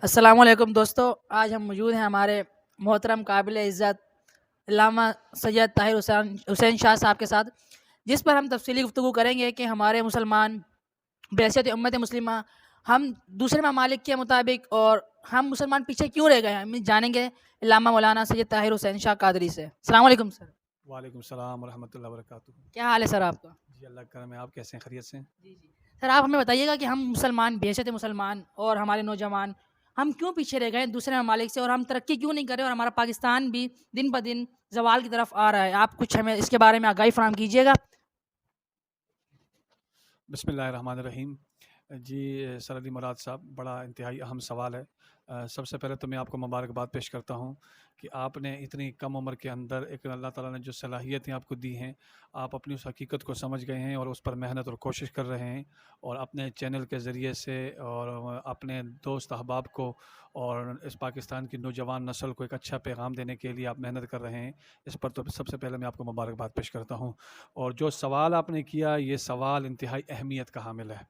السلام علیکم دوستو، آج ہم موجود ہیں ہمارے محترم قابل عزت علامہ سید طاہر حسین شاہ صاحب کے ساتھ، جس پر ہم تفصیلی گفتگو کریں گے کہ ہمارے مسلمان بحیثیت امت مسلمہ ہم دوسرے ممالک کے مطابق اور ہم مسلمان پیچھے کیوں رہ گئے ہیں، ہم جانیں گے علامہ مولانا سید طاہر حسین شاہ قادری سے۔ السلام علیکم سر۔ وعلیکم السلام ورحمۃ اللہ وبرکاتہ۔ کیا حال ہے سر آپ کا؟ جی اللہ کا کرم ہے، آپ کیسے ہیں؟ خیریت سے ہیں؟ جی جی سر، آپ ہمیں بتائیے گا کہ ہم مسلمان بحیثیت مسلمان اور ہمارے نوجوان ہم کیوں پیچھے رہ گئے دوسرے ممالک سے، اور ہم ترقی کیوں نہیں کر رہے، اور ہمارا پاکستان بھی دن بہ دن زوال کی طرف آ رہا ہے۔ آپ کچھ ہمیں اس کے بارے میں آگاہی فراہم کیجیے گا۔ بسم اللہ الرحمن الرحیم۔ جی سر علی مراد صاحب، بڑا انتہائی اہم سوال ہے۔ سب سے پہلے تو میں آپ کو مبارکباد پیش کرتا ہوں کہ آپ نے اتنی کم عمر کے اندر ایک اللہ تعالیٰ نے جو صلاحیتیں آپ کو دی ہیں، آپ اپنی اس حقیقت کو سمجھ گئے ہیں اور اس پر محنت اور کوشش کر رہے ہیں، اور اپنے چینل کے ذریعے سے اور اپنے دوست احباب کو اور اس پاکستان کی نوجوان نسل کو ایک اچھا پیغام دینے کے لیے آپ محنت کر رہے ہیں۔ اس پر تو سب سے پہلے میں آپ کو مبارکباد پیش کرتا ہوں۔ اور جو سوال آپ نے کیا، یہ سوال انتہائی اہمیت کا حامل ہے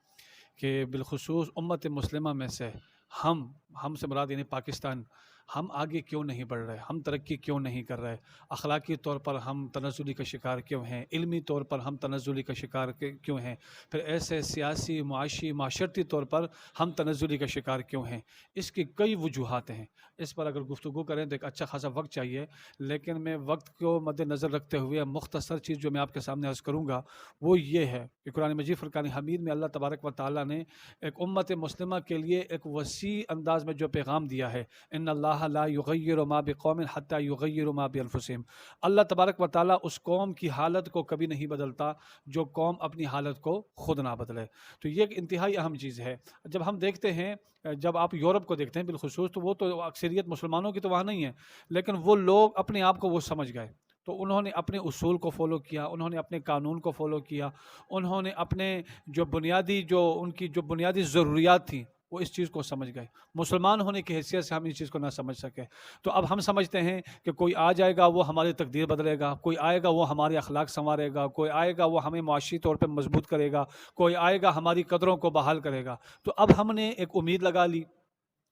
کہ بالخصوص امت مسلمہ میں سے ہم سے مراد یعنی پاکستان، ہم آگے کیوں نہیں بڑھ رہے، ہم ترقی کیوں نہیں کر رہے، اخلاقی طور پر ہم تنزلی کا شکار کیوں ہیں، علمی طور پر ہم تنزلی کا شکار کیوں ہیں، پھر ایسے سیاسی معاشی معاشرتی طور پر ہم تنزلی کا شکار کیوں ہیں۔ اس کی کئی وجوہات ہیں۔ اس پر اگر گفتگو کریں تو ایک اچھا خاصا وقت چاہیے، لیکن میں وقت کو مد نظر رکھتے ہوئے مختصر چیز جو میں آپ کے سامنے عرض کروں گا وہ یہ ہے کہ قرآن مجید فرقان حمید میں اللہ تبارک و تعالیٰ نے ایک امت مسلمہ کے لیے ایک وسیع انداز میں جو پیغام دیا ہے، ان اللہ لا یغیر ما بقوم حتی یغیروا ما بانفسہم۔ اللہ تبارک و تعالیٰ اس قوم کی حالت کو کبھی نہیں بدلتا جو قوم اپنی حالت کو خود نہ بدلے۔ تو یہ ایک انتہائی اہم چیز ہے۔ جب ہم دیکھتے ہیں، جب آپ یورپ کو دیکھتے ہیں بالخصوص، تو وہ تو اکثریت مسلمانوں کی تو وہاں نہیں ہے، لیکن وہ لوگ اپنے آپ کو وہ سمجھ گئے، تو انہوں نے اپنے اصول کو فالو کیا، انہوں نے اپنے قانون کو فالو کیا، انہوں نے اپنے جو ان کی جو بنیادی ضروریات تھیں وہ اس چیز کو سمجھ گئے۔ مسلمان ہونے کی حیثیت سے ہم اس چیز کو نہ سمجھ سکے، تو اب ہم سمجھتے ہیں کہ کوئی آ جائے گا وہ ہماری تقدیر بدلے گا، کوئی آئے گا وہ ہمارے اخلاق سنوارے گا، کوئی آئے گا وہ ہمیں معاشی طور پہ مضبوط کرے گا، کوئی آئے گا ہماری قدروں کو بحال کرے گا۔ تو اب ہم نے ایک امید لگا لی،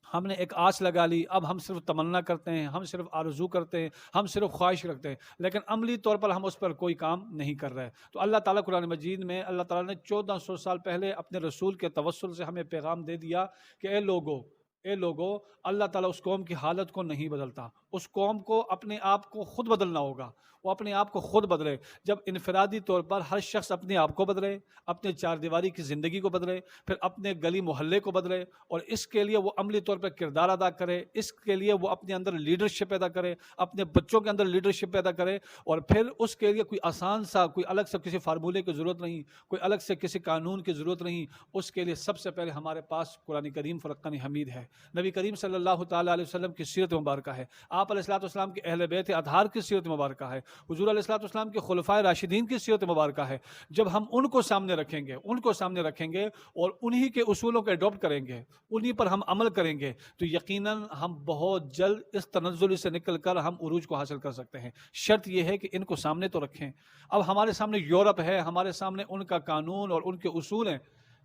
ہم نے ایک آس لگا لی، اب ہم صرف تمنا کرتے ہیں، ہم صرف آرزو کرتے ہیں، ہم صرف خواہش رکھتے ہیں، لیکن عملی طور پر ہم اس پر کوئی کام نہیں کر رہے۔ تو اللہ تعالیٰ قرآن مجید میں اللہ تعالیٰ نے 1400 سال پہلے اپنے رسول کے توسل سے ہمیں پیغام دے دیا کہ اے لوگو، اللہ تعالیٰ اس قوم کی حالت کو نہیں بدلتا، اس قوم کو اپنے آپ کو خود بدلنا ہوگا، وہ اپنے آپ کو خود بدلے۔ جب انفرادی طور پر ہر شخص اپنے آپ کو بدلے، اپنے چار دیواری کی زندگی کو بدلے، پھر اپنے گلی محلے کو بدلے، اور اس کے لیے وہ عملی طور پر کردار ادا کرے، اس کے لیے وہ اپنے اندر لیڈرشپ پیدا کرے، اپنے بچوں کے اندر لیڈرشپ پیدا کرے، اور پھر اس کے لیے کوئی آسان سا، کوئی الگ سے کسی فارمولے کی ضرورت نہیں، کوئی الگ سے کسی قانون کی ضرورت نہیں۔ اس کے لیے سب سے پہلے ہمارے پاس قرآن کریم فرقان حمید ہے، نبی کریم صلی اللہ تعالیٰ علیہ وسلم کی سیرت مبارکہ ہے، آپ علیہ الصلوۃ والسلام کے اہل بیت اطہار کی سیرت مبارکہ ہے، حضور علیہ الصلوۃ والسلام کے خلفائے راشدین کی سیرت مبارکہ ہے۔ جب ہم ان کو سامنے رکھیں گے اور انہی کے اصولوں کو اڈاپٹ کریں گے، انہی پر ہم عمل کریں گے، تو یقیناً ہم بہت جلد اس تنزل سے نکل کر ہم عروج کو حاصل کر سکتے ہیں۔ شرط یہ ہے کہ ان کو سامنے تو رکھیں۔ اب ہمارے سامنے یورپ ہے، ہمارے سامنے ان کا قانون اور ان کے اصول ہیں،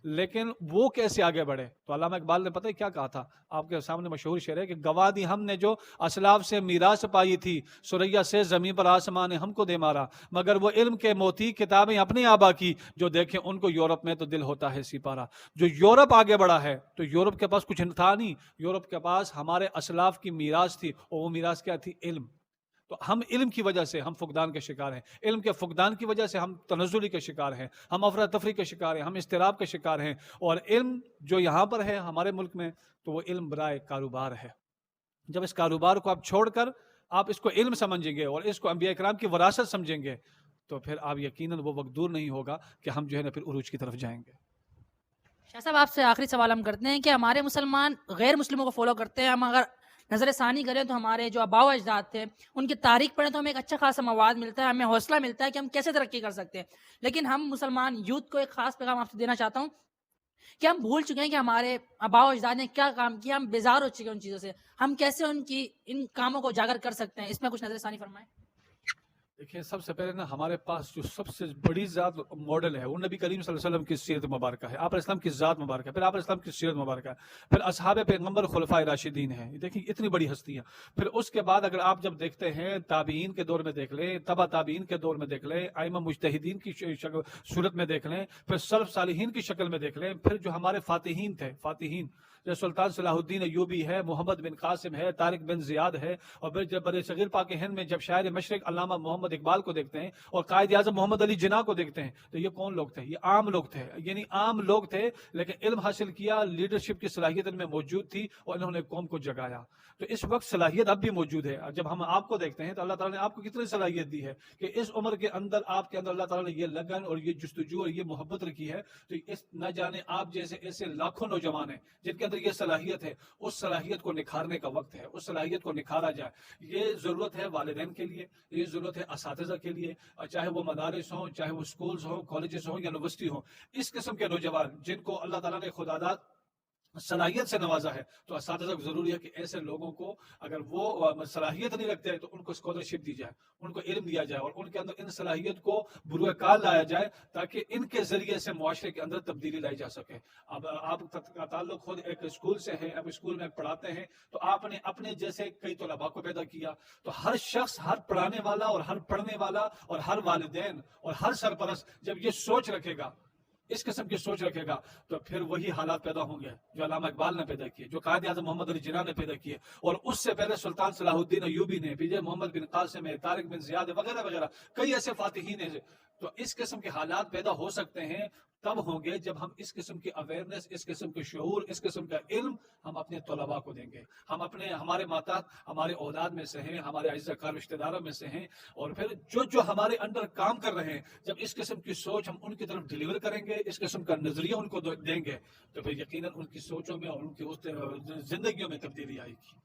لیکن وہ کیسے آگے بڑھے؟ تو علامہ اقبال نے پتہ ہے کیا کہا تھا؟ آپ کے سامنے مشہور شعر ہے کہ گواہ دی ہم نے جو اسلاف سے میراث پائی تھی، سریا سے زمین پر آسمان نے ہم کو دے مارا، مگر وہ علم کے موتی کتابیں اپنے آبا کی، جو دیکھیں ان کو یورپ میں تو دل ہوتا ہے سپارہ۔ جو یورپ آگے بڑھا ہے تو یورپ کے پاس کچھ تھا نہیں، یورپ کے پاس ہمارے اسلاف کی میراث تھی، اور وہ میراث کیا تھی؟ علم۔ تو ہم علم کی وجہ سے ہم فقدان کے شکار ہیں، علم کے فقدان کی وجہ سے ہم تنزلی کے شکار ہیں، ہم افراتفری کے شکار ہیں، ہم اضطراب کے شکار ہیں۔ اور علم جو یہاں پر ہے ہمارے ملک میں، تو وہ علم برائے کاروبار ہے۔ جب اس کاروبار کو آپ چھوڑ کر آپ اس کو علم سمجھیں گے اور اس کو انبیاء کرام کی وراثت سمجھیں گے، تو پھر آپ یقیناً وہ وقت دور نہیں ہوگا کہ ہم جو ہے نا پھر عروج کی طرف جائیں گے۔ شاہ صاحب، آپ سے آخری سوال ہم کرتے ہیں کہ ہمارے مسلمان غیر مسلموں کو فالو کرتے ہیں، ہم اگر نظر ثانی کریں تو ہمارے جو آباء و اجداد تھے ان کی تاریخ پڑھیں تو ہمیں ایک اچھا خاصا مواد ملتا ہے، ہمیں حوصلہ ملتا ہے کہ ہم کیسے ترقی کر سکتے ہیں۔ لیکن ہم مسلمان یوتھ کو ایک خاص پیغام آپ سے دینا چاہتا ہوں کہ ہم بھول چکے ہیں کہ ہمارے آباء و اجداد نے کیا کام کیا، ہم بیزار ہو چکے ہیں ان چیزوں سے، ہم کیسے ان کاموں کو اجاگر کر سکتے ہیں، اس میں کچھ نظر ثانی فرمائیں۔ دیکھیں سب سے پہلے نا ہمارے پاس جو سب سے بڑی ذات ماڈل ہے وہ نبی کریم صلی اللہ علیہ وسلم کی سیرت مبارکہ ہے، آپ علیہ السلام کی ذات مبارکہ ہے، پھر آپ علیہ السلام کی سیرت مبارکہ ہے، پھر اصحاب پیغمبر خلفائے راشدین ہیں، دیکھیں اتنی بڑی ہستیاں. پھر اس کے بعد اگر آپ جب دیکھتے ہیں تابعین کے دور میں دیکھ لیں، تبع تابعین کے دور میں دیکھ لیں، ائمہ مجتہدین کی صورت میں دیکھ لیں، پھر سلف صالحین کی شکل میں دیکھ لیں، پھر جو ہمارے فاتحین تھے، فاتحین جیسے سلطان صلاح الدین ایوبی ہے، محمد بن قاسم ہے، طارق بن زیاد ہے، اور پھر جب برِ صغیر پاک ہند میں جب شاعر مشرق علامہ محمد اقبال کو دیکھتے ہیں اور قائد اعظم محمد علی جناح کو دیکھتے ہیں تو یہ کون لوگ تھے؟ یہ عام لوگ تھے، یعنی عام لوگ تھے لیکن علم حاصل کیا، لیڈرشپ کی صلاحیت ان میں موجود تھی اور انہوں نے قوم کو جگایا. تو اس وقت صلاحیت اب بھی موجود ہے. جب ہم آپ کو دیکھتے ہیں تو اللہ تعالیٰ نے آپ کو کتنی صلاحیت دی ہے کہ اس عمر کے اندر آپ کے اندر اللہ تعالیٰ نے یہ لگن اور یہ جستجو اور یہ محبت رکھی ہے. تو اس نہ جانے آپ جیسے ایسے لاکھوں نوجوان ہیں جن کے اندر یہ صلاحیت ہے، اس صلاحیت کو نکھارنے کا وقت ہے، اس صلاحیت کو نکھارا جائے. یہ ضرورت ہے والدین کے لیے، یہ ضرورت ہے اساتذہ کے لیے، چاہے وہ مدارس ہوں، چاہے وہ سکولز ہوں، کالجز ہوں یا یونیورسٹی ہوں. اس قسم کے نوجوان جن کو اللہ تعالیٰ نے خداداد صلاحیت سے نوازا ہے تو اساتذہ کو ضروری ہے کہ ایسے لوگوں کو اگر وہ صلاحیت نہیں رکھتے ہیں تو ان کو اسکالرشپ دی جائے، ان کو علم دیا جائے اور ان کے اندر ان صلاحیت کو بروئے کار لایا جائے تاکہ ان کے ذریعے سے معاشرے کے اندر تبدیلی لائی جا سکے. اب آپ کا تعلق خود ایک اسکول سے ہے، اب اسکول میں پڑھاتے ہیں تو آپ نے اپنے جیسے کئی طلباء کو پیدا کیا. تو ہر شخص، ہر پڑھانے والا اور ہر پڑھنے والا اور ہر والدین اور ہر سرپرست جب یہ سوچ رکھے گا، اس قسم کی سوچ رکھے گا تو پھر وہی حالات پیدا ہوں گے جو علامہ اقبال نے پیدا کیے، جو قائد اعظم محمد علی جناح نے پیدا کیے، اور اس سے پہلے سلطان صلاح الدین ایوبی نے، پھر محمد بن قاسم ہے، طارق بن زیاد وغیرہ وغیرہ کئی ایسے فاتحین ہیں. تو اس قسم کے حالات پیدا ہو سکتے ہیں تب ہوں گے جب ہم اس قسم کی اویئرنیس، اس قسم کے شعور، اس قسم کا علم ہم اپنے طلباء کو دیں گے. ہم ہمارے ماتحت ہمارے اولاد میں سے ہیں، ہمارے اعزہ کار رشتہ داروں میں سے ہیں، اور پھر جو ہمارے انڈر کام کر رہے ہیں جب اس قسم کی سوچ ہم ان کی طرف ڈیلیور کریں گے، اس قسم کا نظریہ ان کو دیں گے تو پھر یقیناً ان کی سوچوں میں اور ان کی زندگیوں میں تبدیلی آئے گی.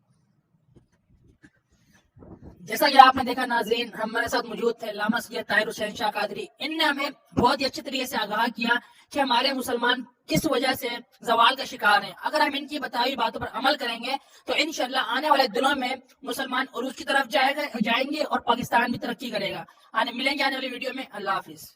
جیسا کہ آپ نے دیکھا ناظرین، ہمارے ساتھ موجود تھے علامہ سید طاہر حسین شاہ قادری. ان نے ہمیں بہت ہی اچھے طریقے سے آگاہ کیا کہ ہمارے مسلمان کس وجہ سے زوال کا شکار ہیں. اگر ہم ان کی بتائی باتوں پر عمل کریں گے تو انشاءاللہ آنے والے دنوں میں مسلمان عروج کی طرف جائیں گے اور پاکستان بھی ترقی کرے گا. ملیں گے آنے والی ویڈیو میں. اللہ حافظ.